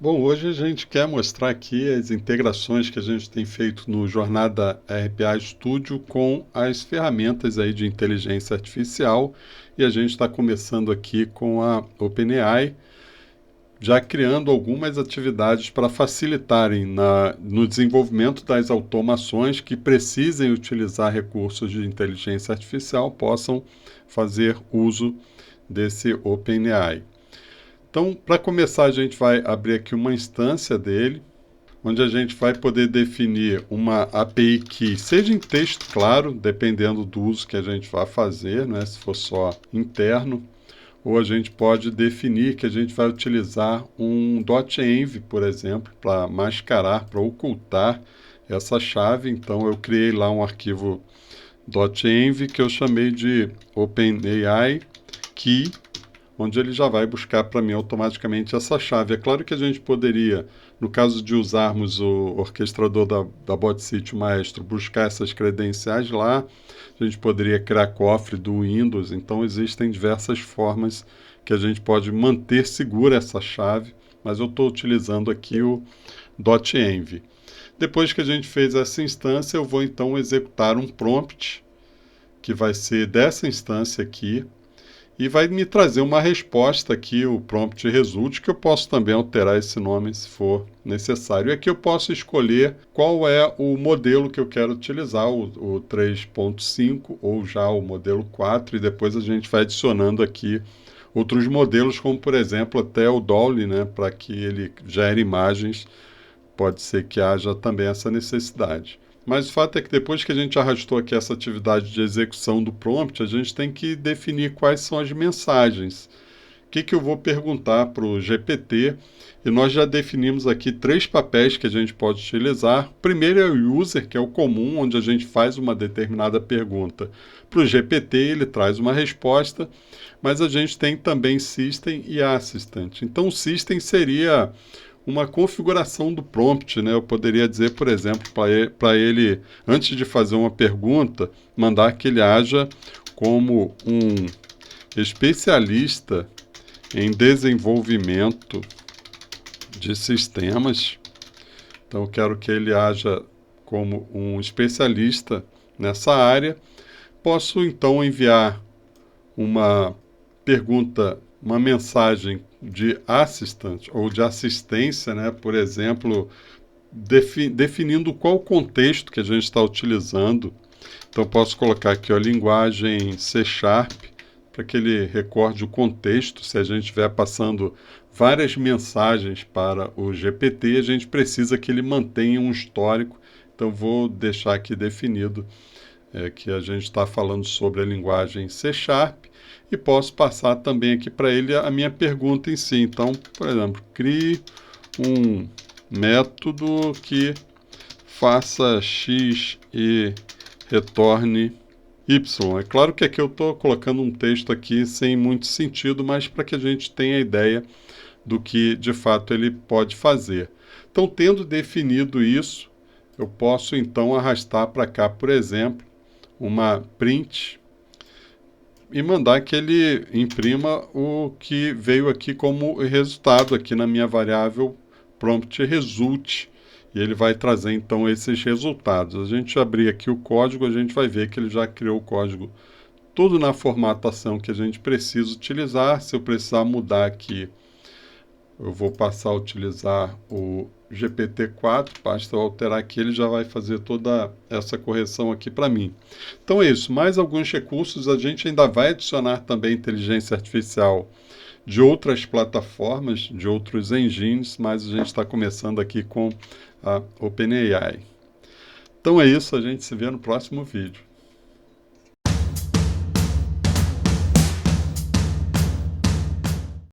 Bom, hoje a gente quer mostrar aqui as integrações que a gente tem feito no Jornada RPA Studio com as ferramentas aí de inteligência artificial, e a gente está começando aqui com a OpenAI, já criando algumas atividades para facilitarem no desenvolvimento das automações que precisem utilizar recursos de inteligência artificial, possam fazer uso desse OpenAI. Então, para começar, a gente vai abrir aqui uma instância dele, onde a gente vai poder definir uma API que seja em texto, claro, dependendo do uso que a gente vai fazer, né? Se for só interno, ou a gente pode definir que a gente vai utilizar um .env, por exemplo, para mascarar, para ocultar essa chave. Então, eu criei lá um arquivo .env que eu chamei de OpenAI Key, onde ele já vai buscar para mim automaticamente essa chave. É claro que a gente poderia, no caso de usarmos o orquestrador da BotCity, o Maestro, buscar essas credenciais lá, a gente poderia criar cofre do Windows, então existem diversas formas que a gente pode manter segura essa chave, mas eu estou utilizando aqui o .env. Depois que a gente fez essa instância, eu vou então executar um prompt, que vai ser dessa instância aqui, e vai me trazer uma resposta aqui, o prompt result, que eu posso também alterar esse nome se for necessário. E aqui eu posso escolher qual é o modelo que eu quero utilizar, o 3.5 ou já o modelo 4, e depois a gente vai adicionando aqui outros modelos, como por exemplo até o Dolly, né, para que ele gere imagens, pode ser que haja também essa necessidade. Mas o fato é que depois que a gente arrastou aqui essa atividade de execução do prompt, a gente tem que definir quais são as mensagens. O que eu vou perguntar para o GPT? E nós já definimos aqui 3 papéis que a gente pode utilizar. O primeiro é o user, que é o comum, onde a gente faz uma determinada pergunta. Para o GPT, ele traz uma resposta, mas a gente tem também System e Assistant. Então, o System seria uma configuração do prompt, né? Eu poderia dizer, por exemplo, para ele, antes de fazer uma pergunta, mandar que ele haja como um especialista em desenvolvimento de sistemas. Então, eu quero que ele haja como um especialista nessa área. Posso, então, enviar uma pergunta, uma mensagem de assistant ou de assistência, né? Por exemplo, definindo qual contexto que a gente está utilizando. Então, posso colocar aqui a linguagem C#, para que ele recorde o contexto. Se a gente estiver passando várias mensagens para o GPT, a gente precisa que ele mantenha um histórico. Então, vou deixar aqui definido que a gente está falando sobre a linguagem C#, e posso passar também aqui para ele a minha pergunta em si. Então, por exemplo, crie um método que faça X e retorne Y. É claro que aqui eu estou colocando um texto aqui sem muito sentido, mas para que a gente tenha ideia do que de fato ele pode fazer. Então, tendo definido isso, eu posso então arrastar para cá, por exemplo, uma print e mandar que ele imprima o que veio aqui como resultado aqui na minha variável prompt result, e ele vai trazer então esses resultados. A gente abrir aqui o código, a gente vai ver que ele já criou o código tudo na formatação que a gente precisa utilizar. Se eu precisar mudar aqui, eu vou passar a utilizar o GPT-4, basta eu alterar aqui, ele já vai fazer toda essa correção aqui para mim. Então é isso, mais alguns recursos, a gente ainda vai adicionar também inteligência artificial de outras plataformas, de outros engines, mas a gente está começando aqui com a OpenAI. Então é isso, a gente se vê no próximo vídeo.